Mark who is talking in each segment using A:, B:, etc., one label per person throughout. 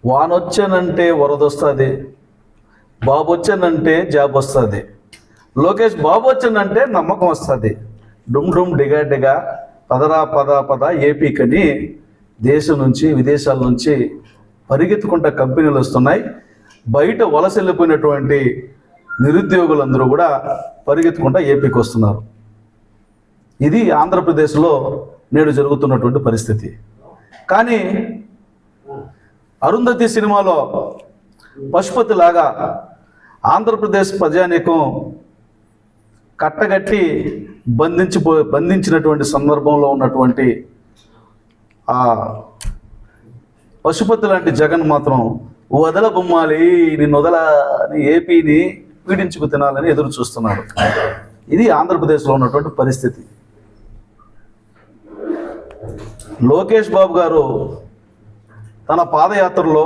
A: వాన వచ్చానంటే వరద వస్తుంది, బాబు వచ్చానంటే జాబ్ వస్తుంది, లోకేష్ బాబు వచ్చానంటే నమ్మకం వస్తుంది. డుమ్ డుమ్ డిగా డిగా పదరా పద పద ఏపీకని దేశం నుంచి విదేశాల నుంచి పరిగెత్తుకుంటా కంపెనీలు వస్తున్నాయి. బయట వలస వెళ్ళిపోయినటువంటి నిరుద్యోగులందరూ కూడా పరిగెత్తుకుంటా ఏపీకి వస్తున్నారు. ఇది ఆంధ్రప్రదేశ్లో నేడు జరుగుతున్నటువంటి పరిస్థితి. కానీ అరుంధతి సినిమాలో పశుపతిలాగా ఆంధ్రప్రదేశ్ ప్రజానీకం కట్టగట్టి బంధించినటువంటి సందర్భంలో ఉన్నటువంటి ఆ పశుపతి లాంటి జగన్ మాత్రం వదల బొమ్మాలి, నిన్ను వదల ఏపీని పీడించుకు తినాలని ఎదురు చూస్తున్నాడు. ఇది ఆంధ్రప్రదేశ్లో ఉన్నటువంటి పరిస్థితి. లోకేష్ బాబు గారు తన పాదయాత్రలో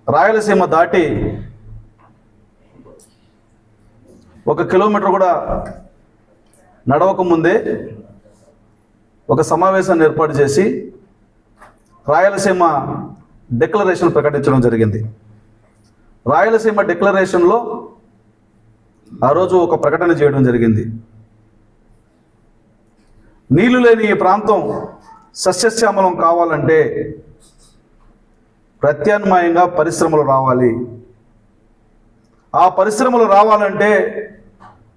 A: రాయలసీమ దాటి 1 కిలోమీటర్ కూడా నడవకముందే ఒక సమావేశాన్ని ఏర్పాటు చేసి రాయలసీమ డిక్లరేషన్ ప్రకటించడం జరిగింది. రాయలసీమ డిక్లరేషన్లో ఆ రోజు ఒక ప్రకటన చేయడం జరిగింది. నీళ్లు లేని ఈ ప్రాంతం సస్యశ్యామలం కావాలంటే ప్రత్యామ్నాయంగా పరిశ్రమలు రావాలి. ఆ పరిశ్రమలు రావాలంటే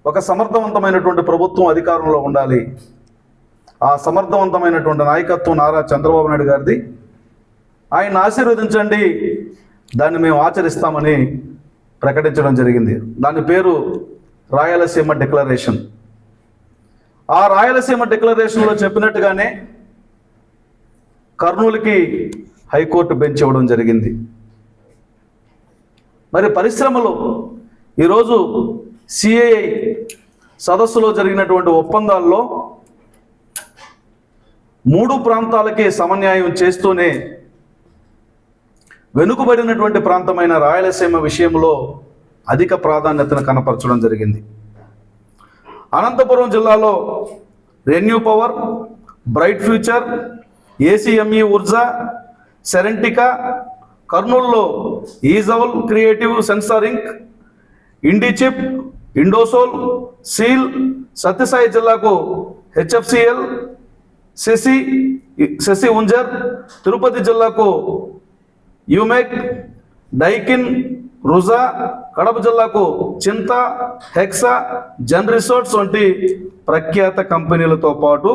A: ఒక సమర్థవంతమైనటువంటి ప్రభుత్వం అధికారంలో ఉండాలి. ఆ సమర్థవంతమైనటువంటి నాయకత్వం నారా చంద్రబాబు నాయుడు గారిది. ఆయన ఆశీర్వదించండి, దాన్ని మేము ఆచరిస్తామని ప్రకటించడం జరిగింది. దాని పేరు రాయలసీమ డిక్లరేషన్. ఆ రాయలసీమ డిక్లరేషన్లో చెప్పినట్టుగానే కర్నూలుకి హైకోర్టు బెంచ్ ఇవ్వడం జరిగింది. మరి పరిశ్రమలు ఈరోజు సిఐఐ సదస్సులో జరిగినటువంటి ఒప్పందాల్లో 3 ప్రాంతాలకి సమన్యాయం చేస్తూనే వెనుకబడినటువంటి ప్రాంతమైన రాయలసీమ విషయంలో అధిక ప్రాధాన్యతను కనపరచడం జరిగింది. అనంతపురం జిల్లాలో renew power, bright future, ACME Urja, Serentica, కర్నూలులో ఈజవల్ క్రియేటివ్ సెన్సారింగ్, ఇండిచిప్, ఇండోసోల్, సీల్, సత్యసాయి జిల్లాకు హెచ్ఎఫ్సిఎల్, శశి ఉంజర్, తిరుపతి జిల్లాకు యూమెక్, డైకిన్, రుజా, కడప జిల్లాకు చింత, హెక్సా, జన్ రిసార్ట్స్ వంటి ప్రఖ్యాత కంపెనీలతో పాటు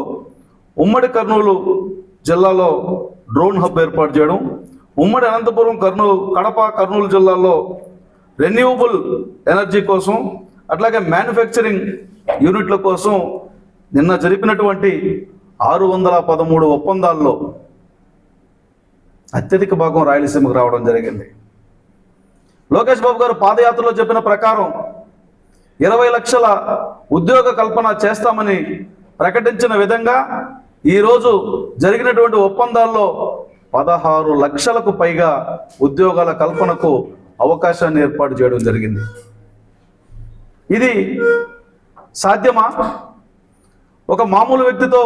A: ఉమ్మడి కర్నూలు జిల్లాలో డ్రోన్ హబ్ ఏర్పాటు చేయడం, ఉమ్మడి అనంతపురం, కడప, కర్నూలు జిల్లాల్లో రెన్యూవబుల్ ఎనర్జీ కోసం, అట్లాగే మ్యానుఫ్యాక్చరింగ్ యూనిట్ల కోసం నిన్న జరిపినటువంటి 613 ఒప్పందాల్లో అత్యధిక భాగం రాయలసీమకు రావడం జరిగింది. లోకేష్ బాబు గారు పాదయాత్రలో చెప్పిన ప్రకారం 20 లక్షల ఉద్యోగ కల్పన చేస్తామని ప్రకటించిన విధంగా ఈరోజు జరిగినటువంటి ఒప్పందాల్లో 16 లక్షలకు పైగా ఉద్యోగాల కల్పనకు అవకాశాన్ని ఏర్పాటు చేయడం జరిగింది. ఇది సాధ్యమా? ఒక మామూలు వ్యక్తితో,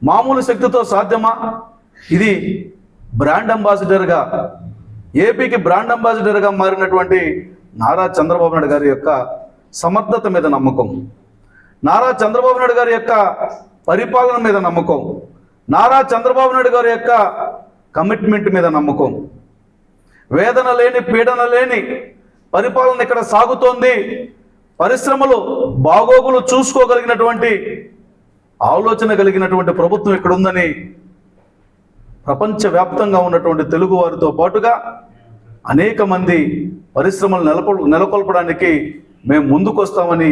A: మామూలు శక్తితో సాధ్యమా? ఇది బ్రాండ్ అంబాసిడర్గా, ఏపీకి బ్రాండ్ అంబాసిడర్గా మారినటువంటి నారా చంద్రబాబు నాయుడు గారి యొక్క సమర్థత మీద నమ్మకం, నారా చంద్రబాబు నాయుడు గారి యొక్క పరిపాలన మీద నమ్మకం, నారా చంద్రబాబు నాయుడు గారి యొక్క కమిట్మెంట్ మీద నమ్మకం. వేదన లేని, పీడన లేని పరిపాలన ఇక్కడ సాగుతోంది. పరిశ్రమలు బాగోగులు చూసుకోగలిగినటువంటి ఆలోచన కలిగినటువంటి ప్రభుత్వం ఇక్కడ ఉందని ప్రపంచవ్యాప్తంగా ఉన్నటువంటి తెలుగు వారితో పాటుగా అనేక మంది పరిశ్రమలు నెలకొల్పడానికి మేము ముందుకొస్తామని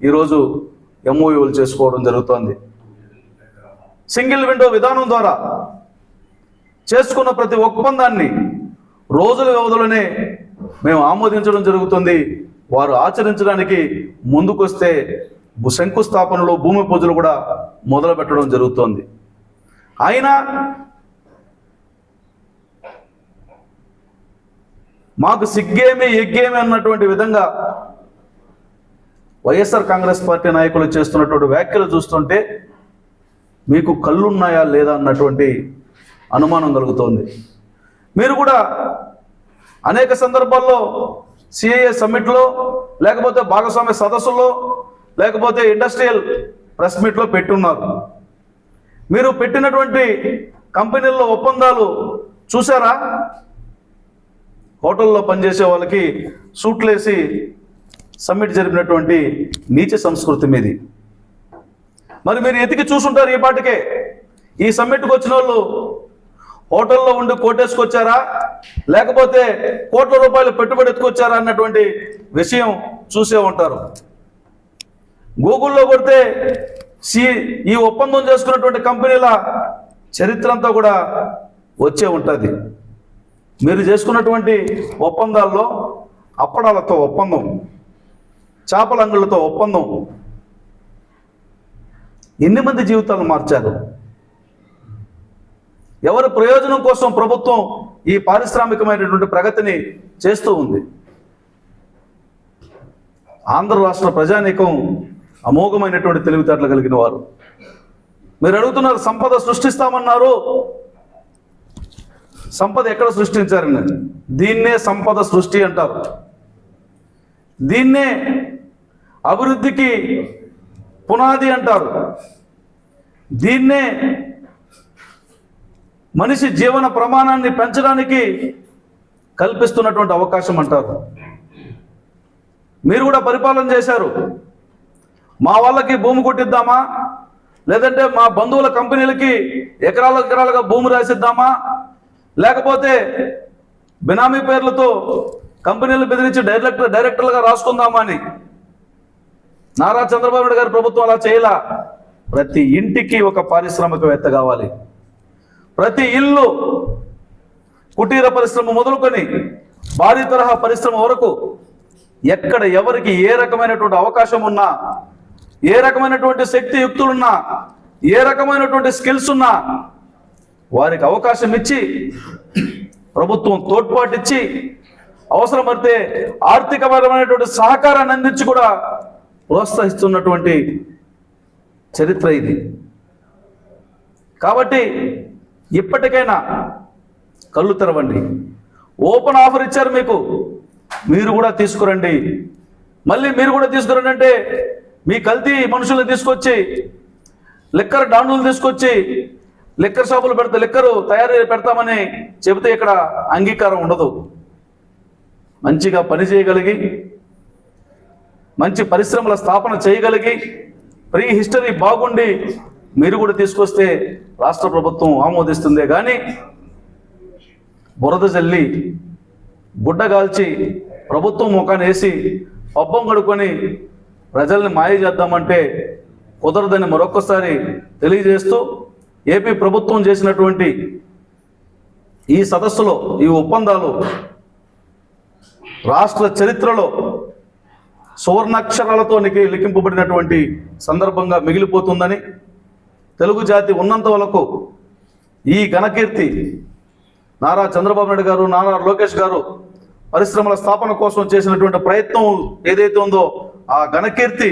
A: ఈరోజు ఎంఓయూలు చేసుకోవడం జరుగుతోంది. సింగిల్ విండో విధానం ద్వారా చేసుకున్న ప్రతి ఒప్పందాన్ని రోజుల వ్యవధిలోనే మేము ఆమోదించడం జరుగుతుంది. వారు ఆచరించడానికి ముందుకొస్తే శంకుస్థాపనలు, భూమి పూజలు కూడా మొదలు పెట్టడం జరుగుతోంది. అయినా మాకు సిగ్గేమి ఎగ్గేమి అన్నటువంటి విధంగా వైఎస్ఆర్ కాంగ్రెస్ పార్టీ నాయకులు చేస్తున్నటువంటి వ్యాఖ్యలు చూస్తుంటే మీకు కళ్ళున్నాయా లేదా అన్నటువంటి అనుమానం కలుగుతోంది. మీరు కూడా అనేక సందర్భాల్లో సిఐఏ సమ్మిట్లో, లేకపోతే భాగస్వామ్య సదస్సుల్లో, లేకపోతే ఇండస్ట్రియల్ ప్రెస్ మీట్లో పెట్టున్నారు. మీరు పెట్టినటువంటి కంపెనీల్లో ఒప్పందాలు చూసారా? హోటల్లో పనిచేసే వాళ్ళకి సూట్లేసి సమ్మిట్ జరిపినటువంటి నీచ సంస్కృతి మీది. మరి మీరు ఎతికి చూసుంటారు ఈ పాటికే. ఈ సమ్మిట్కి వచ్చిన వాళ్ళు హోటల్లో ఉండి కోటేసుకొచ్చారా, లేకపోతే కోట్ల రూపాయలు పెట్టుబడి ఎత్తుకొచ్చారా అన్నటువంటి విషయం చూసే ఉంటారు. గూగుల్లో కొడితే ఈ ఒప్పందం చేసుకున్నటువంటి కంపెనీల చరిత్ర అంతా కూడా వచ్చే ఉంటుంది. మీరు చేసుకున్నటువంటి ఒప్పందాల్లో అప్పడాలతో ఒప్పందం, చేపల అంగుళ్ళతో ఒప్పందం, ఎన్ని మంది జీవితాలను మార్చారు? ఎవరి ప్రయోజనం కోసం ప్రభుత్వం ఈ పారిశ్రామికమైనటువంటి ప్రగతిని చేస్తూ ఉంది? ఆంధ్ర రాష్ట్ర ప్రజానీకం అమోఘమైనటువంటి తెలివితేటలు కలిగిన వారు. మీరు అడుగుతున్నారు సంపద సృష్టిస్తామన్నారు. సంపద ఎక్కడ సృష్టించారని? దీన్నే సంపద సృష్టి అంటారు. దీన్నే అభివృద్ధికి పునాది అంటారు. దీన్నే మనిషి జీవన ప్రమాణాన్ని పెంచడానికి కల్పిస్తున్నటువంటి అవకాశం అంటారు. మీరు కూడా పరిపాలన చేశారు. మా వాళ్ళకి భూమి కొట్టిద్దామా, లేదంటే మా బంధువుల కంపెనీలకి ఎకరాలుగా భూమి రాసిద్దామా, లేకపోతే బినామీ పేర్లతో కంపెనీలు బెదిరించి డైరెక్టర్లుగా రాసుకుందామా అని నారా చంద్రబాబు నాయుడు గారి ప్రభుత్వం అలా చేయలా. ప్రతి ఇంటికి ఒక పారిశ్రామికవేత్త కావాలి. ప్రతి ఇల్లు, కుటీర పరిశ్రమ మొదలుకొని భారీ తరహా పరిశ్రమ వరకు ఎక్కడ ఎవరికి ఏ రకమైనటువంటి అవకాశం ఉన్నా, ఏ రకమైనటువంటి శక్తి యుక్తులున్నా, ఏ రకమైనటువంటి స్కిల్స్ ఉన్నా వారికి అవకాశం ఇచ్చి, ప్రభుత్వం తోడ్పాటిచ్చి, అవసరమైతే ఆర్థికపరమైనటువంటి సహకారాన్ని అందించి కూడా ప్రోత్సహిస్తున్నటువంటి చరిత్ర ఇది. కాబట్టి ఇప్పటికైనా కళ్ళు తెరవండి. ఓపెన్ ఆఫర్ ఇచ్చారు మీకు, మీరు కూడా తీసుకురండి. మళ్ళీ మీరు కూడా తీసుకురండి అంటే మీ కల్తీ మనుషులను తీసుకొచ్చి, లిక్కర్ డాండులు తీసుకొచ్చి లిక్కర్ షాపులు లిక్కరు తయారు పెడతామని చెబితే ఇక్కడ అంగీకారం ఉండదు. మంచిగా పని చేయగలిగి, మంచి పరిశ్రమల స్థాపన చేయగలిగి, ప్రీ హిస్టరీ బాగుండి మీరు కూడా తీసుకొస్తే రాష్ట్ర ప్రభుత్వం ఆమోదిస్తుందే కానీ బురద జల్లి గుడ్డగాల్చి ప్రభుత్వం ముఖాన్ని వేసి పబ్బం గడుకొని ప్రజల్ని మాయ చేద్దామంటే కుదరదని మరొక్కసారి తెలియజేస్తూ, ఏపీ ప్రభుత్వం చేసినటువంటి ఈ సదస్సులో ఈ ఒప్పందాలు రాష్ట్ర చరిత్రలో సువర్ణాక్షరాలతో లిఖింపబడినటువంటి సందర్భంగా మిగిలిపోతుందని, తెలుగు జాతి ఉన్నంత వరకు ఈ ఘనకీర్తి నారా చంద్రబాబు నాయుడు గారు, నారా లోకేష్ గారు పరిశ్రమల స్థాపన కోసం చేసినటువంటి ప్రయత్నం ఏదైతే ఉందో ఆ ఘనకీర్తి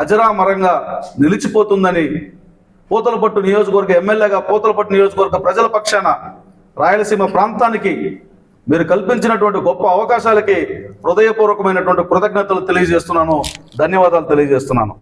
A: అజరామరంగా నిలిచిపోతుందని పూతలపట్టు నియోజకవర్గ ఎమ్మెల్యేగా పూతలపట్టు నియోజకవర్గ ప్రజల పక్షాన రాయలసీమ ప్రాంతానికి మీరు కల్పించినటువంటి గొప్ప అవకాశాలకి హృదయపూర్వకమైనటువంటి కృతజ్ఞతలు తెలియజేస్తున్నాను. ధన్యవాదాలు తెలియజేస్తున్నాను.